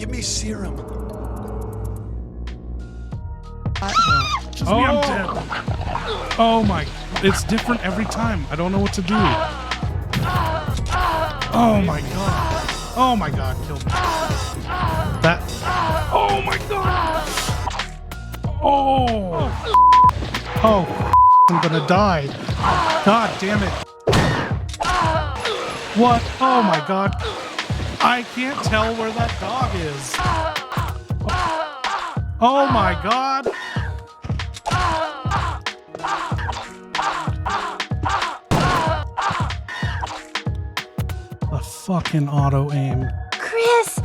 Give me serum. I'm dead. Oh my, it's different every time. I don't know what to do. Oh my god. Oh my god, kill me. That. Oh my god. Oh, I'm gonna die. God damn it. What? Oh my god. I can't tell where that dog is. Oh my god. The fucking auto aim. Chris!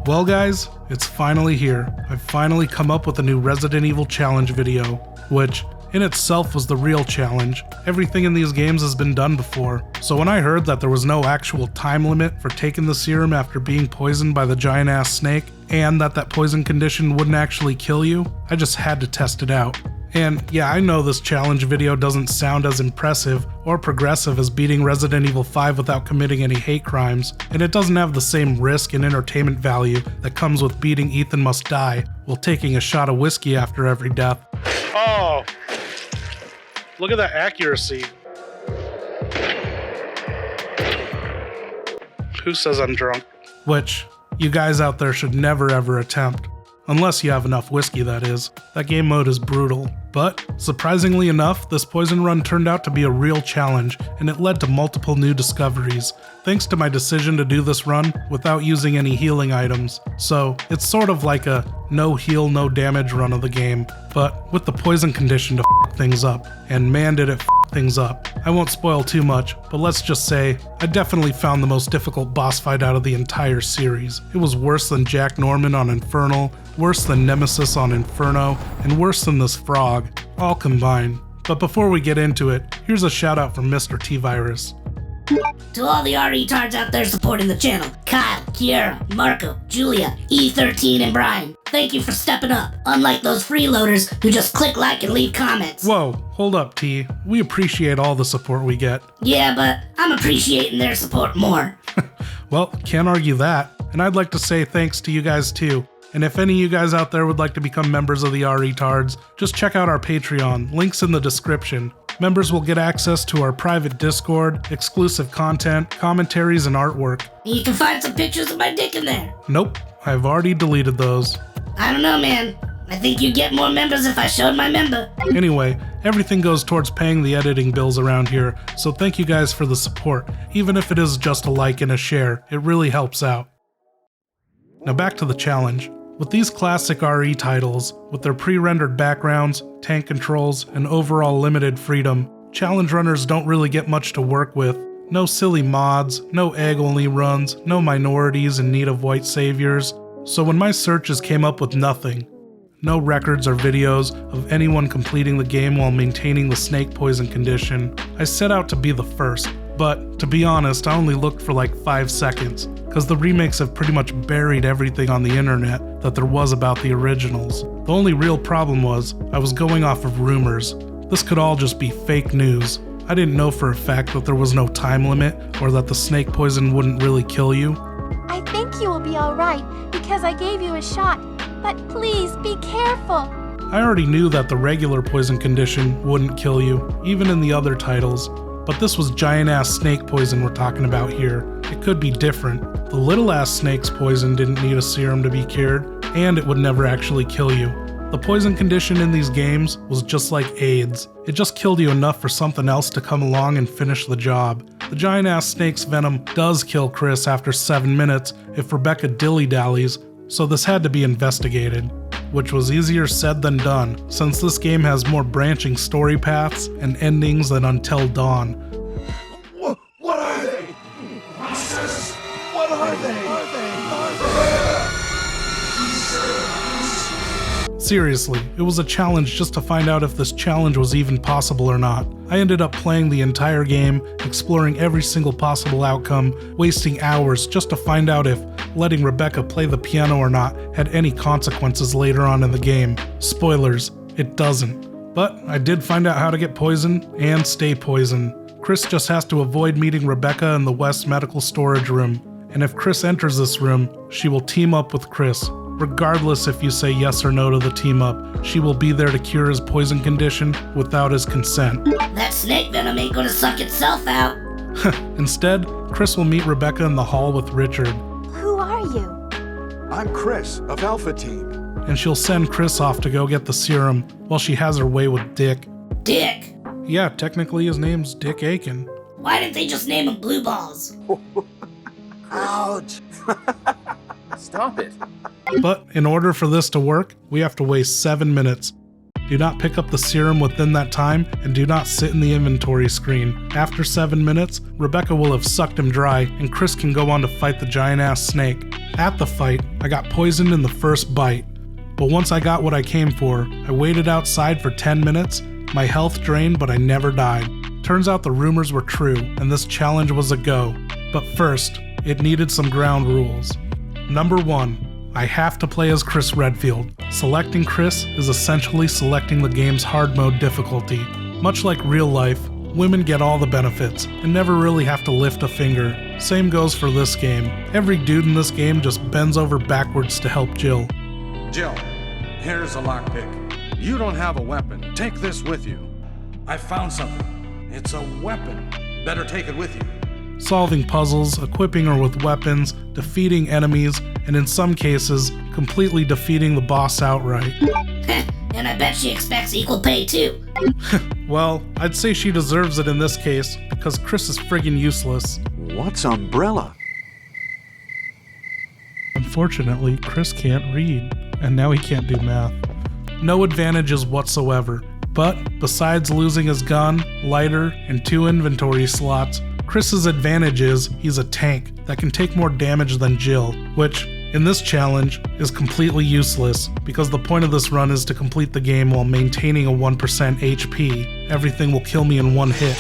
Well guys, it's finally here. I've finally come up with a new Resident Evil challenge video, which in itself was the real challenge. Everything in these games has been done before. So when I heard that there was no actual time limit for taking the serum after being poisoned by the giant ass snake, and that poison condition wouldn't actually kill you, I just had to test it out. And yeah, I know this challenge video doesn't sound as impressive or progressive as beating Resident Evil 5 without committing any hate crimes, and it doesn't have the same risk and entertainment value that comes with beating Ethan Must Die while taking a shot of whiskey after every death. Oh, look at that accuracy. Who says I'm drunk? Which, you guys out there should never ever attempt. Unless you have enough whiskey, that is. That game mode is brutal. But, surprisingly enough, this poison run turned out to be a real challenge, and it led to multiple new discoveries, thanks to my decision to do this run without using any healing items. So, it's sort of like a no heal, no damage run of the game, but with the poison condition to f things up. And man did it f things up. I won't spoil too much, but let's just say, I definitely found the most difficult boss fight out of the entire series. It was worse than Jack Norman on Infernal, worse than Nemesis on Inferno, and worse than this frog, all combined. But before we get into it, here's a shout out from Mr. T-Virus. To all the retards out there supporting the channel, Kyle, Kiera, Marco, Julia, E13, and Brian, thank you for stepping up, unlike those freeloaders who just click like and leave comments. Whoa, hold up T, we appreciate all the support we get. Yeah, but I'm appreciating their support more. Well, can't argue that, and I'd like to say thanks to you guys too. And if any of you guys out there would like to become members of the retards, just check out our Patreon, links in the description. Members will get access to our private Discord, exclusive content, commentaries, and artwork. You can find some pictures of my dick in there. Nope, I've already deleted those. I don't know, man. I think you'd get more members if I showed my member. Anyway, everything goes towards paying the editing bills around here, so thank you guys for the support. Even if it is just a like and a share, it really helps out. Now back to the challenge. With these classic RE titles, with their pre-rendered backgrounds, tank controls, and overall limited freedom, challenge runners don't really get much to work with. No silly mods, no egg-only runs, no minorities in need of white saviors. So when my searches came up with nothing, no records or videos of anyone completing the game while maintaining the snake poison condition, I set out to be the first. But, to be honest, I only looked for like 5 seconds, because the remakes have pretty much buried everything on the internet that there was about the originals. The only real problem was, I was going off of rumors. This could all just be fake news. I didn't know for a fact that there was no time limit, or that the snake poison wouldn't really kill you. I think you will be alright, because I gave you a shot. But please, be careful. I already knew that the regular poison condition wouldn't kill you, even in the other titles. But this was giant-ass snake poison we're talking about here. It could be different. The little-ass snake's poison didn't need a serum to be cured, and it would never actually kill you. The poison condition in these games was just like AIDS. It just killed you enough for something else to come along and finish the job. The giant-ass snake's venom does kill Chris after 7 minutes if Rebecca dilly-dallies, so this had to be investigated. Which was easier said than done, since this game has more branching story paths and endings than Until Dawn. What are they? Jesus! What are they? Seriously, it was a challenge just to find out if this challenge was even possible or not. I ended up playing the entire game, exploring every single possible outcome, wasting hours just to find out if letting Rebecca play the piano or not had any consequences later on in the game. Spoilers, it doesn't. But I did find out how to get poisoned and stay poisoned. Chris just has to avoid meeting Rebecca in the West Medical Storage Room, and if Chris enters this room, she will team up with Chris. Regardless if you say yes or no to the team up, she will be there to cure his poison condition without his consent. That snake venom ain't gonna suck itself out. Instead, Chris will meet Rebecca in the hall with Richard, Who are you? I'm Chris of Alpha Team. and she'll send Chris off to go get the serum while she has her way with Dick. Dick. Yeah, technically his name's Dick Aiken. Why didn't they just name him Blue Balls? Ouch! Stop it. But in order for this to work, we have to waste 7 minutes. Do not pick up the serum within that time, and do not sit in the inventory screen. After 7 minutes, Rebecca will have sucked him dry, and Chris can go on to fight the giant-ass snake. At the fight, I got poisoned in the first bite. But once I got what I came for, I waited outside for 10 minutes, my health drained, but I never died. Turns out the rumors were true, and this challenge was a go. But first, it needed some ground rules. Number 1. I have to play as Chris Redfield. Selecting Chris is essentially selecting the game's hard mode difficulty. Much like real life, women get all the benefits and never really have to lift a finger. Same goes for this game. Every dude in this game just bends over backwards to help Jill. Jill, here's a lockpick. You don't have a weapon. Take this with you. I found something. It's a weapon. Better take it with you. Solving puzzles, equipping her with weapons, defeating enemies, and in some cases, completely defeating the boss outright. And I bet she expects equal pay too. Well, I'd say she deserves it in this case, because Chris is friggin' useless. What's umbrella? Unfortunately, Chris can't read, and now he can't do math. No advantages whatsoever, but besides losing his gun, lighter, and 2 inventory slots, Chris's advantage is he's a tank that can take more damage than Jill, which, in this challenge, is completely useless because the point of this run is to complete the game while maintaining a 1% HP. Everything will kill me in 1 hit.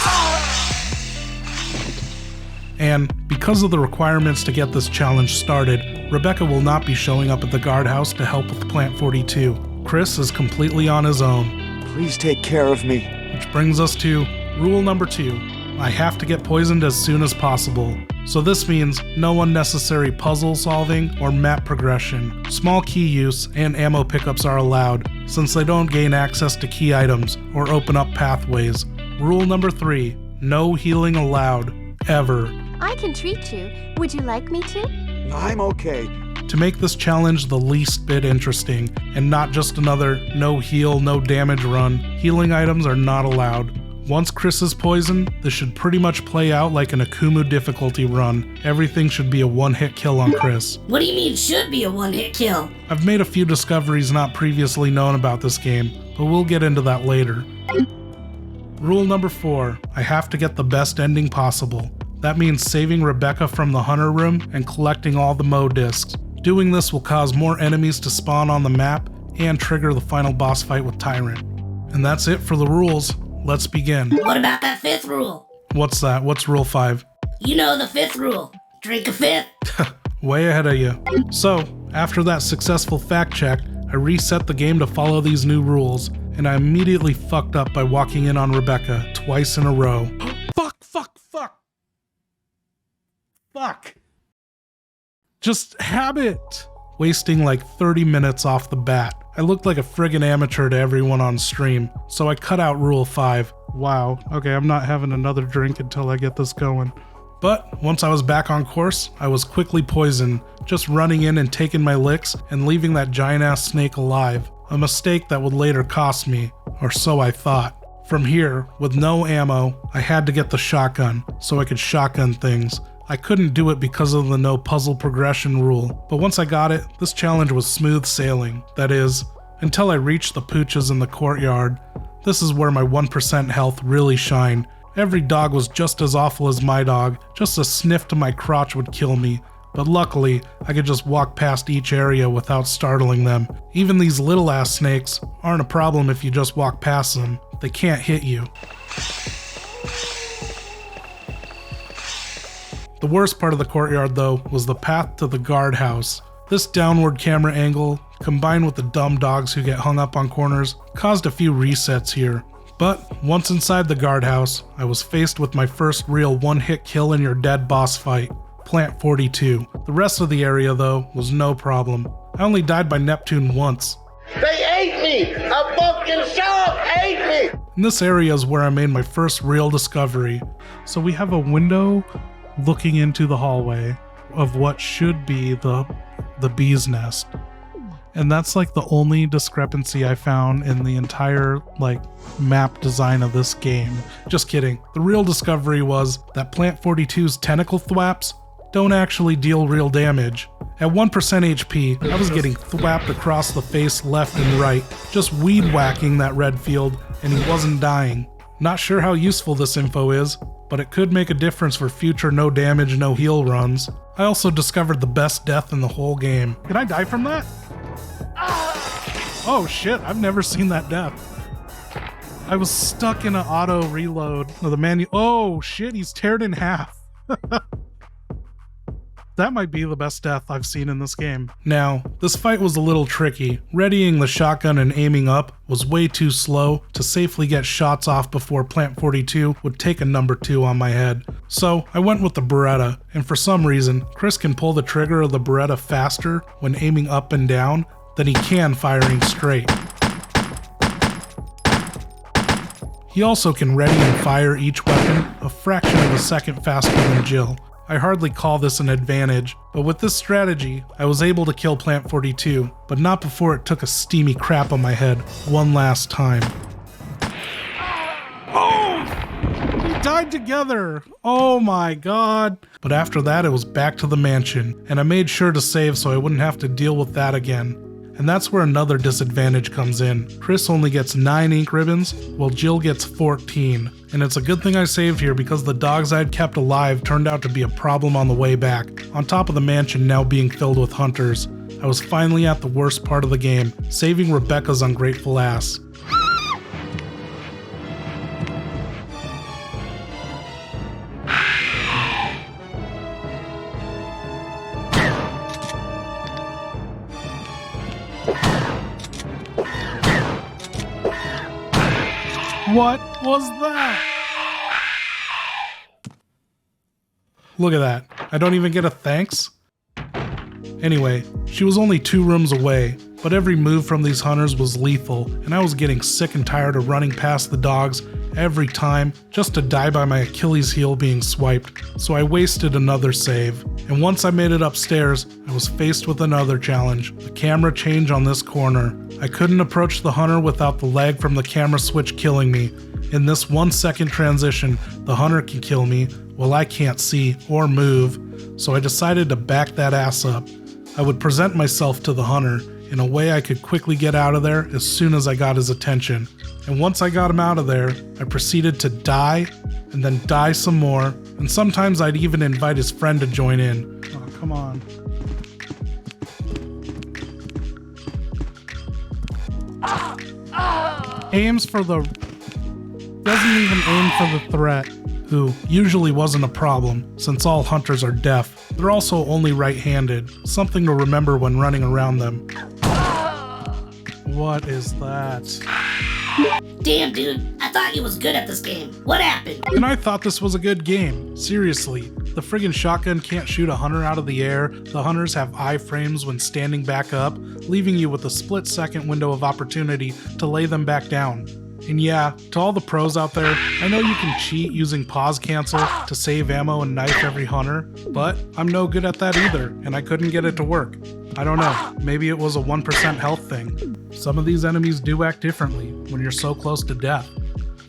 And because of the requirements to get this challenge started, Rebecca will not be showing up at the guardhouse to help with Plant 42. Chris is completely on his own. Please take care of me. Which brings us to rule number 2. I have to get poisoned as soon as possible. So this means no unnecessary puzzle solving or map progression. Small key use and ammo pickups are allowed, since they don't gain access to key items or open up pathways. Rule number 3, no healing allowed, ever. I can treat you. Would you like me to? I'm okay. To make this challenge the least bit interesting, and not just another no heal, no damage run, healing items are not allowed. Once Chris is poisoned, this should pretty much play out like an Akumu difficulty run. Everything should be a 1-hit kill on Chris. What do you mean should be a 1-hit kill? I've made a few discoveries not previously known about this game, but we'll get into that later. Rule number 4, I have to get the best ending possible. That means saving Rebecca from the hunter room and collecting all the Mo discs. Doing this will cause more enemies to spawn on the map and trigger the final boss fight with Tyrant. And that's it for the rules. Let's begin. What about that 5th rule? What's that? What's rule 5? You know the 5th rule. Drink a 5th. Way ahead of you. So, after that successful fact check, I reset the game to follow these new rules, and I immediately fucked up by walking in on Rebecca twice in a row. Fuck. Just habit. Wasting like 30 minutes off the bat. I looked like a friggin' amateur to everyone on stream, so I cut out rule 5. Wow, okay, I'm not having another drink until I get this going. But once I was back on course, I was quickly poisoned, just running in and taking my licks and leaving that giant-ass snake alive. A mistake that would later cost me, or so I thought. From here, with no ammo, I had to get the shotgun, so I could shotgun things. I couldn't do it because of the no puzzle progression rule, but once I got it, this challenge was smooth sailing. That is, until I reached the pooches in the courtyard. This is where my 1% health really shined. Every dog was just as awful as my dog, just a sniff to my crotch would kill me. But luckily, I could just walk past each area without startling them. Even these little ass snakes aren't a problem if you just walk past them. They can't hit you. The worst part of the courtyard, though, was the path to the guardhouse. This downward camera angle, combined with the dumb dogs who get hung up on corners, caused a few resets here. But once inside the guardhouse, I was faced with my first real one-hit kill in your dead boss fight, Plant 42. The rest of the area, though, was no problem. I only died by Neptune once. They ate me! A fucking shark ate me! And this area is where I made my first real discovery. So we have a window looking into the hallway of what should be the bee's nest. And that's like the only discrepancy I found in the entire map design of this game. Just kidding. The real discovery was that Plant 42's tentacle thwaps don't actually deal real damage. At 1% HP, I was getting thwapped across the face left and right, just weed whacking that Redfield, and he wasn't dying. Not sure how useful this info is, but it could make a difference for future no damage, no heal runs. I also discovered the best death in the whole game. Did I die from that? Oh shit, I've never seen that death. I was stuck in an auto reload of the menu. Oh shit, he's teared in half. That might be the best death I've seen in this game. Now, this fight was a little tricky. Readying the shotgun and aiming up was way too slow to safely get shots off before Plant 42 would take a number 2 on my head. So I went with the Beretta, and for some reason, Chris can pull the trigger of the Beretta faster when aiming up and down than he can firing straight. He also can ready and fire each weapon a fraction of a second faster than Jill. I hardly call this an advantage, but with this strategy, I was able to kill Plant 42, but not before it took a steamy crap on my head one last time. Oh! We died together! Oh my god! But after that, it was back to the mansion, and I made sure to save so I wouldn't have to deal with that again. And that's where another disadvantage comes in. Chris only gets 9 ink ribbons, while Jill gets 14. And it's a good thing I saved here because the dogs I'd kept alive turned out to be a problem on the way back. On top of the mansion now being filled with hunters, I was finally at the worst part of the game, saving Rebecca's ungrateful ass. What was that? Look at that. I don't even get a thanks? Anyway, she was only 2 rooms away, but every move from these hunters was lethal, and I was getting sick and tired of running past the dogs every time just to die by my Achilles heel being swiped, so I wasted another save. And once I made it upstairs, I was faced with another challenge, the camera change on this corner. I couldn't approach the hunter without the lag from the camera switch killing me. In this 1-second transition, the hunter can kill me while I can't see or move, so I decided to back that ass up. I would present myself to the hunter in a way I could quickly get out of there as soon as I got his attention. And once I got him out of there, I proceeded to die, and then die some more, and sometimes I'd even invite his friend to join in. Oh, come on. Aims for the... doesn't even aim for the threat, who usually wasn't a problem, since all hunters are deaf. They're also only right-handed, something to remember when running around them. What is that? Damn, dude, I thought you was good at this game. What happened? And I thought this was a good game. Seriously, the friggin' shotgun can't shoot a hunter out of the air, the hunters have iframes when standing back up, leaving you with a split-second window of opportunity to lay them back down. And yeah, to all the pros out there, I know you can cheat using pause cancel to save ammo and knife every hunter, but I'm no good at that either, and I couldn't get it to work. I don't know, maybe it was a 1% health thing. Some of these enemies do act differently when you're so close to death.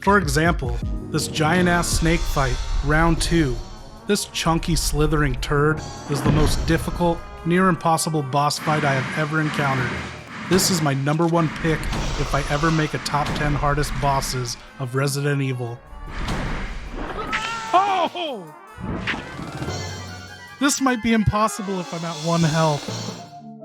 For example, this giant-ass snake fight, round 2. This chunky slithering turd is the most difficult, near impossible boss fight I have ever encountered. This is my number 1 pick if I ever make a top 10 hardest bosses of Resident Evil. Oh! This might be impossible if I'm at 1 health.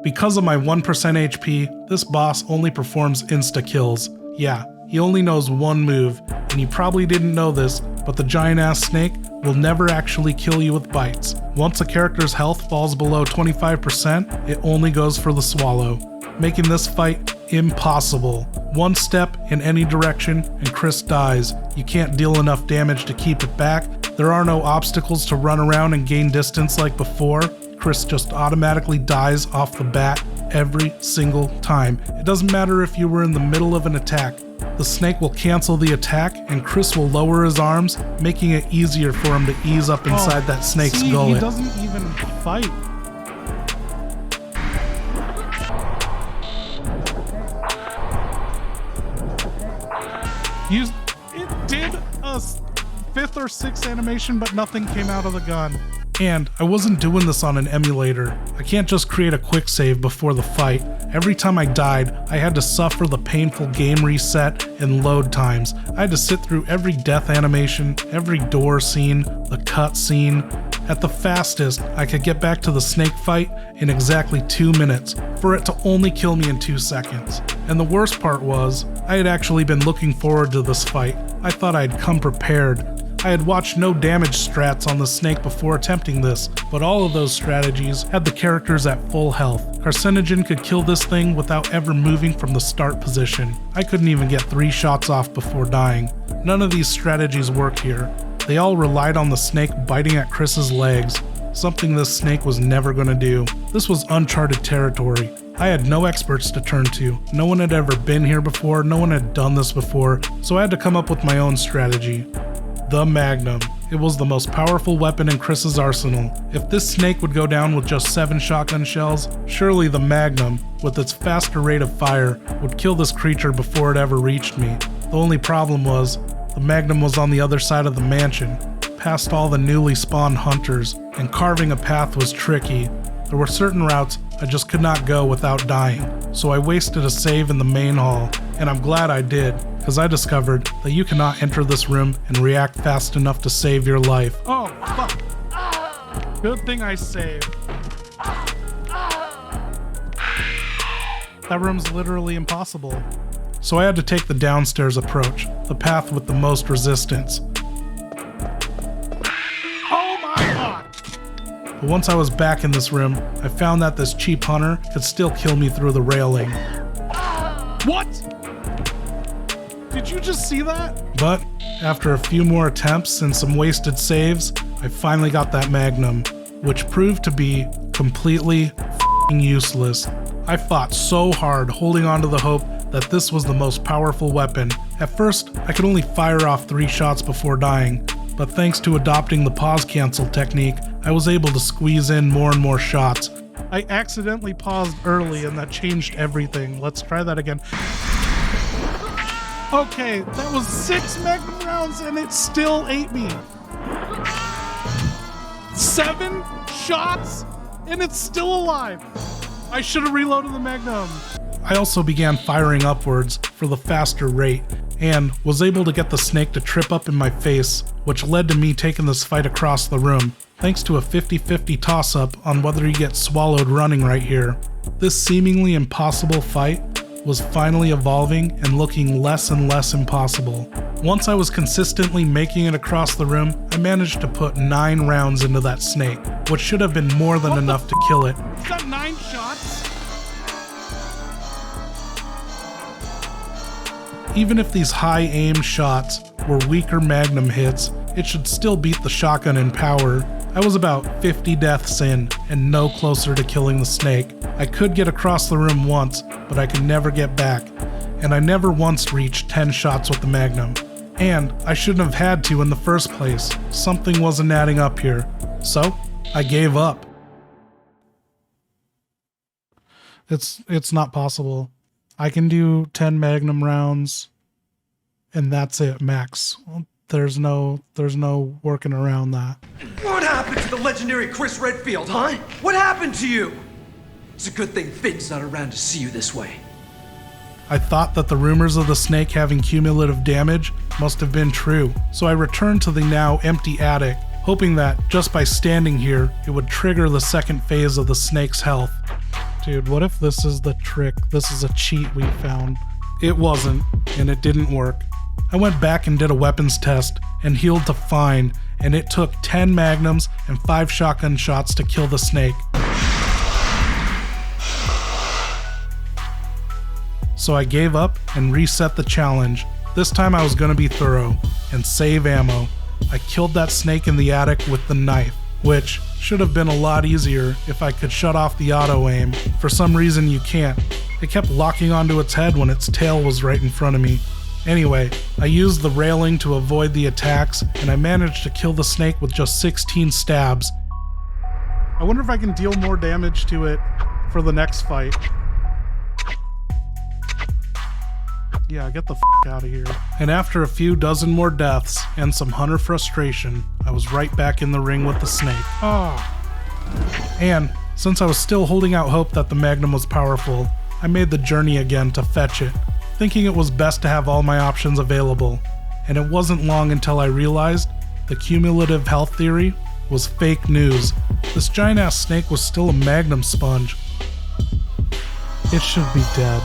Because of my 1% HP, this boss only performs insta-kills. Yeah, he only knows 1 move, and you probably didn't know this, but the giant-ass snake will never actually kill you with bites. Once a character's health falls below 25%, it only goes for the swallow, making this fight impossible. One step in any direction and Chris dies. You can't deal enough damage to keep it back. There are no obstacles to run around and gain distance like before. Chris just automatically dies off the bat every single time. It doesn't matter if you were in the middle of an attack. The snake will cancel the attack and Chris will lower his arms, making it easier for him to ease up inside that snake's gullet. He doesn't even fight. It did a 5th or 6th animation, but nothing came out of the gun. And I wasn't doing this on an emulator. I can't just create a quick save before the fight. Every time I died, I had to suffer the painful game reset and load times. I had to sit through every death animation, every door scene, the cut scene. At the fastest, I could get back to the snake fight in exactly 2 minutes, for it to only kill me in 2 seconds. And the worst part was, I had actually been looking forward to this fight. I thought I'd come prepared. I had watched no damage strats on the snake before attempting this, but all of those strategies had the characters at full health. Carcinogen could kill this thing without ever moving from the start position. I couldn't even get 3 shots off before dying. None of these strategies work here. They all relied on the snake biting at Chris's legs, something this snake was never going to do. This was uncharted territory. I had no experts to turn to. No one had ever been here before, no one had done this before, so I had to come up with my own strategy. The Magnum. It was the most powerful weapon in Chris's arsenal. If this snake would go down with just 7 shotgun shells, surely the Magnum, with its faster rate of fire, would kill this creature before it ever reached me. The only problem was, the Magnum was on the other side of the mansion, past all the newly spawned hunters, and carving a path was tricky. There were certain routes I just could not go without dying, so I wasted a save in the main hall, and I'm glad I did, because I discovered that you cannot enter this room and react fast enough to save your life. Oh, fuck. Good thing I saved. That room's literally impossible. So I had to take the downstairs approach, the path with the most resistance. Oh my god! But once I was back in this room, I found that this cheap hunter could still kill me through the railing. What? Did you just see that? But after a few more attempts and some wasted saves, I finally got that Magnum, which proved to be completely f***ing useless. I fought so hard holding on to the hope that this was the most powerful weapon. At first, I could only fire off 3 shots before dying, but thanks to adopting the pause cancel technique, I was able to squeeze in more and more shots. I accidentally paused early and that changed everything. Let's try that again. Okay, that was 6 Magnum rounds and it still ate me. 7 shots and it's still alive. I should have reloaded the Magnum. I also began firing upwards for the faster rate and was able to get the snake to trip up in my face, which led to me taking this fight across the room, thanks to a 50-50 toss-up on whether you get swallowed running right here. This seemingly impossible fight was finally evolving and looking less and less impossible. Once I was consistently making it across the room, I managed to put 9 rounds into that snake, which should have been more than enough to kill it. Is that 9 shots? Even if these high aim shots were weaker Magnum hits, it should still beat the shotgun in power. I was about 50 deaths in and no closer to killing the snake. I could get across the room once, but I could never get back, and I never once reached 10 shots with the Magnum. And I shouldn't have had to in the first place. Something wasn't adding up here. So, I gave up. It's not possible. I can do 10 Magnum rounds and that's it, max. There's no working around that. What happened to the legendary Chris Redfield, huh? What happened to you? It's a good thing Finn's not around to see you this way. I thought that the rumors of the snake having cumulative damage must have been true, so I returned to the now empty attic, hoping that just by standing here, it would trigger the second phase of the snake's health. Dude, what if this is the trick? This is a cheat we found. It wasn't, and it didn't work. I went back and did a weapons test and healed to fine, and it took 10 magnums and 5 shotgun shots to kill the snake. so I gave up and reset the challenge. This time I was gonna be thorough and save ammo. I killed that snake in the attic with the knife, which should have been a lot easier if I could shut off the auto aim. For some reason you can't. It kept locking onto its head when its tail was right in front of me. Anyway, I used the railing to avoid the attacks, and I managed to kill the snake with just 16 stabs. I wonder if I can deal more damage to it for the next fight. Yeah, get the f out of here. And after a few dozen more deaths and some hunter frustration, I was right back in the ring with the snake. And since I was still holding out hope that the Magnum was powerful, I made the journey again to fetch it, thinking it was best to have all my options available. And it wasn't long until I realized the cumulative health theory was fake news. This giant-ass snake was still a Magnum sponge. It should be dead.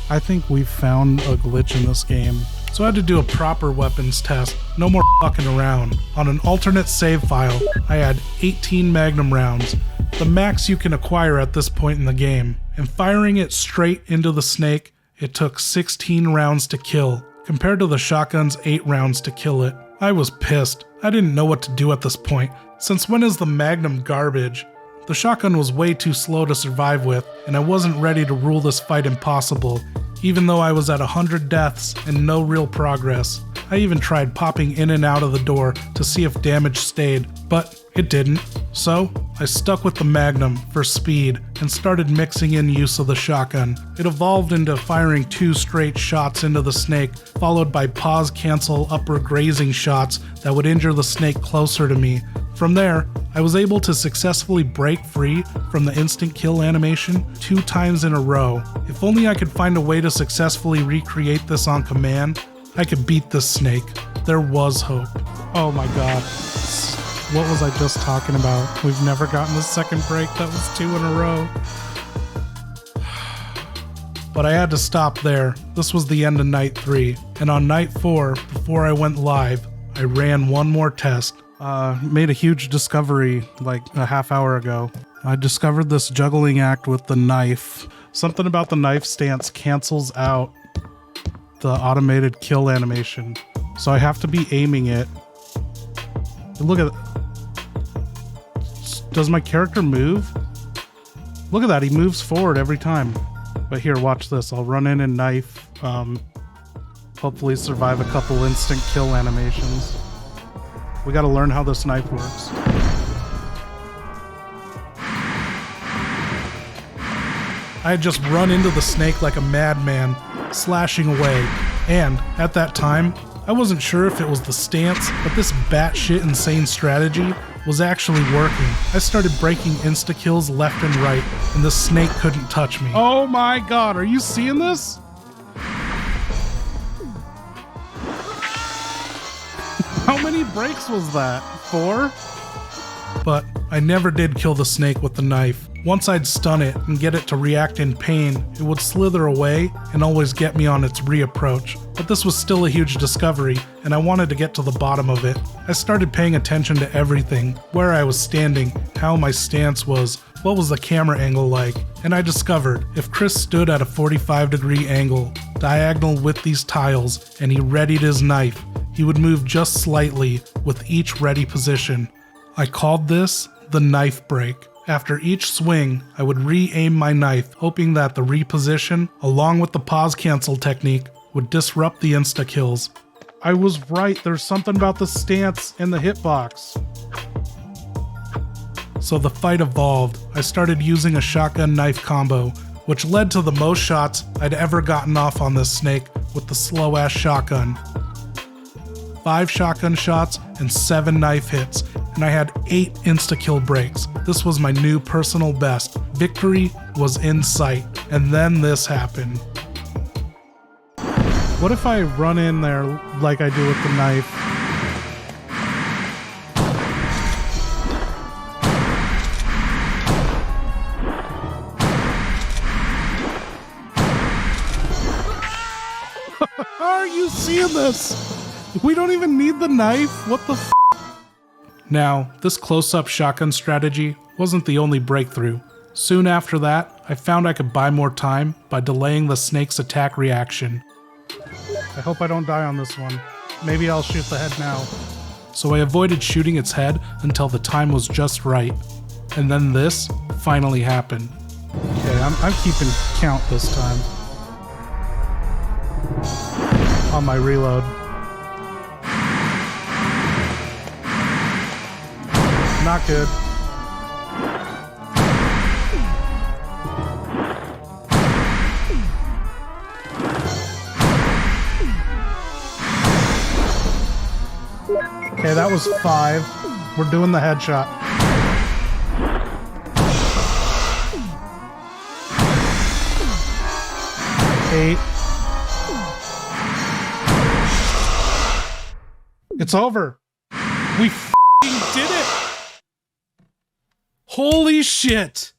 I think we've found a glitch in this game. So I had to do a proper weapons test, no more fucking around. On an alternate save file, I had 18 Magnum rounds, the max you can acquire at this point in the game. And firing it straight into the snake, it took 16 rounds to kill, compared to the shotgun's 8 rounds to kill it. I was pissed. I didn't know what to do at this point. Since when is the Magnum garbage? The shotgun was way too slow to survive with, and I wasn't ready to rule this fight impossible, even though I was at 100 deaths and no real progress. I even tried popping in and out of the door to see if damage stayed, but it didn't. So I stuck with the Magnum for speed and started mixing in use of the shotgun. It evolved into firing 2 straight shots into the snake, followed by pause cancel upper grazing shots that would injure the snake closer to me. From there, I was able to successfully break free from the instant kill animation 2 times in a row. If only I could find a way to successfully recreate this on command, I could beat this snake. There was hope. Oh my god. What was I just talking about? We've never gotten a second break. That was 2 in a row. But I had to stop there. This was the end of night 3. And on night 4, before I went live, I ran one more test. Made a huge discovery like a half hour ago. I discovered this juggling act with the knife. Something about the knife stance cancels out the automated kill animation. So I have to be aiming it. Look at that. Does my character move? Look at that, he moves forward every time. But here, watch this. I'll run in and knife. Hopefully survive a couple instant kill animations. We gotta learn how this knife works. I had just run into the snake like a madman, slashing away. And at that time, I wasn't sure if it was the stance, but this batshit insane strategy was actually working. I started breaking insta-kills left and right, and the snake couldn't touch me. Oh my god, are you seeing this? How many breaks was that? 4? But I never did kill the snake with the knife. Once I'd stun it and get it to react in pain, it would slither away and always get me on its reapproach. But this was still a huge discovery, and I wanted to get to the bottom of it. I started paying attention to everything, where I was standing, how my stance was, what was the camera angle like, and I discovered if Chris stood at a 45-degree angle, diagonal with these tiles, and he readied his knife, he would move just slightly with each ready position. I called this the knife break. After each swing, I would re-aim my knife, hoping that the reposition, along with the pause cancel technique, would disrupt the insta-kills. I was right, there's something about the stance and the hitbox. So the fight evolved. I started using a shotgun knife combo, which led to the most shots I'd ever gotten off on this snake with the slow-ass shotgun. 5 shotgun shots and 7 knife hits, and I had 8 insta-kill breaks. This was my new personal best. Victory was in sight, and then this happened. What if I run in there like I do with the knife? Are you seeing this? We don't even need the knife? What the f***? Now, this close-up shotgun strategy wasn't the only breakthrough. Soon after that, I found I could buy more time by delaying the snake's attack reaction. I hope I don't die on this one. Maybe I'll shoot the head now. So I avoided shooting its head until the time was just right. And then this finally happened. Okay, I'm keeping count this time. On my reload. Not good. Okay, that was 5. We're doing the headshot. Eight. It's over. We f***ing did it! Holy shit!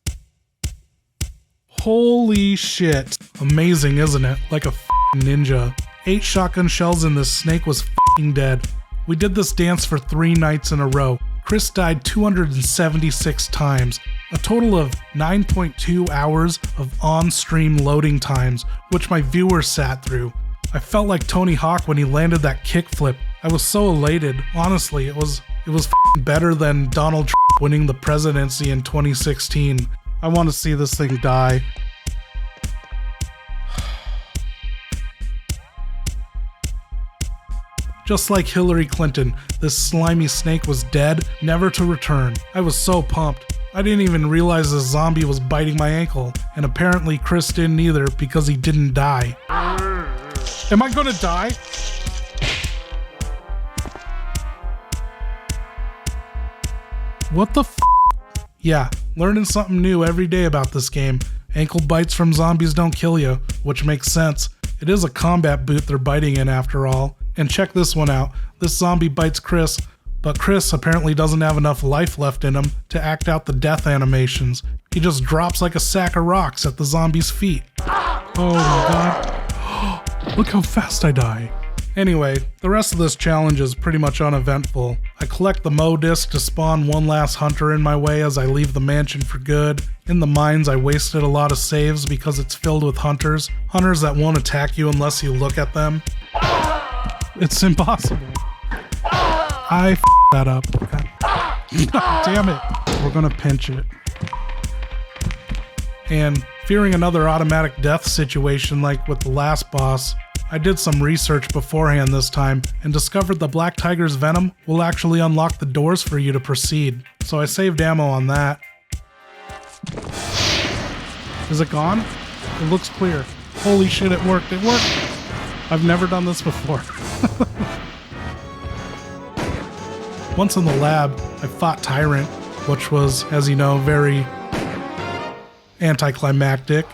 Holy shit. Amazing, isn't it? Like a f***ing ninja. 8 shotgun shells and this snake was f***ing dead. We did this dance for 3 nights in a row. Chris died 276 times, a total of 9.2 hours of on-stream loading times, which my viewers sat through. I felt like Tony Hawk when he landed that kickflip. I was so elated. Honestly, it was f***ing better than Donald Trump winning the presidency in 2016. I want to see this thing die. Just like Hillary Clinton, this slimy snake was dead, never to return. I was so pumped. I didn't even realize this zombie was biting my ankle, and apparently Chris didn't either because he didn't die. Am I gonna die? What the f? Yeah, learning something new every day about this game. Ankle bites from zombies don't kill you, which makes sense. It is a combat boot they're biting in after all. And check this one out. This zombie bites Chris, but Chris apparently doesn't have enough life left in him to act out the death animations. He just drops like a sack of rocks at the zombie's feet. Oh my god. Look how fast I die. Anyway, the rest of this challenge is pretty much uneventful. I collect the Mo disc to spawn one last hunter in my way as I leave the mansion for good. In the mines, I wasted a lot of saves because it's filled with hunters. Hunters that won't attack you unless you look at them. It's impossible. I f***ed that up. God damn it. We're gonna pinch it. And fearing another automatic death situation like with the last boss, I did some research beforehand this time and discovered the Black Tiger's venom will actually unlock the doors for you to proceed. So I saved ammo on that. Is it gone? It looks clear. Holy shit, it worked. It worked. I've never done this before. Once in the lab, I fought Tyrant, which was, as you know, very anticlimactic.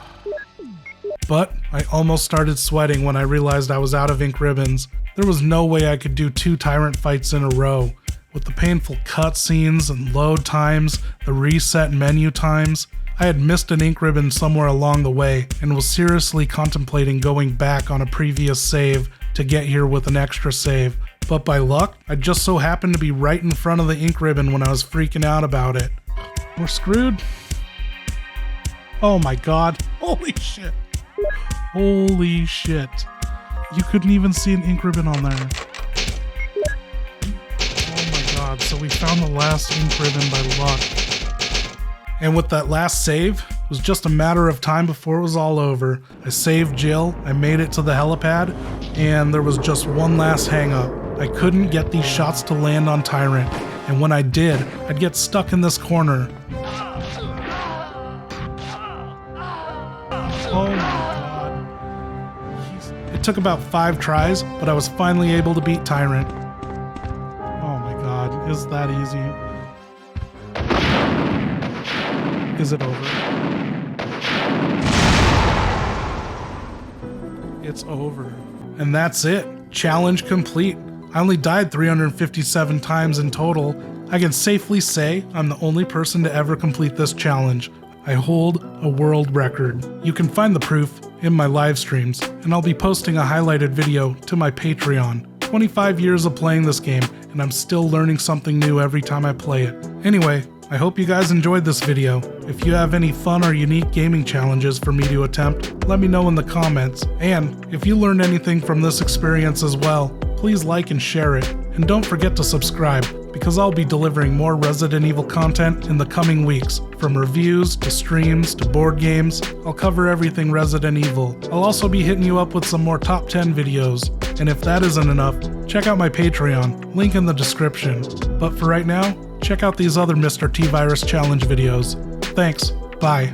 But I almost started sweating when I realized I was out of ink ribbons. There was no way I could do 2 Tyrant fights in a row. With the painful cutscenes and load times, the reset menu times, I had missed an ink ribbon somewhere along the way and was seriously contemplating going back on a previous save to get here with an extra save. But by luck, I just so happened to be right in front of the ink ribbon when I was freaking out about it. We're screwed. Oh my god. Holy shit. Holy shit. You couldn't even see an ink ribbon on there. Oh my god, so we found the last ink ribbon by luck. And with that last save, it was just a matter of time before it was all over. I saved Jill, I made it to the helipad, and there was just one last hang up. I couldn't get these shots to land on Tyrant, and when I did, I'd get stuck in this corner. Oh my god. It took about 5 tries, but I was finally able to beat Tyrant. Oh my god, is that easy? Is it over? It's over. And that's it. Challenge complete. I only died 357 times in total. I can safely say I'm the only person to ever complete this challenge. I hold a world record. You can find the proof in my live streams, and I'll be posting a highlighted video to my Patreon. 25 years of playing this game, and I'm still learning something new every time I play it. Anyway, I hope you guys enjoyed this video. If you have any fun or unique gaming challenges for me to attempt, let me know in the comments. And if you learned anything from this experience as well, please like and share it. And don't forget to subscribe, because I'll be delivering more Resident Evil content in the coming weeks. From reviews, to streams, to board games, I'll cover everything Resident Evil. I'll also be hitting you up with some more top 10 videos. And if that isn't enough, check out my Patreon, link in the description. But for right now, check out these other Mr. T-Virus Challenge videos. Thanks, bye.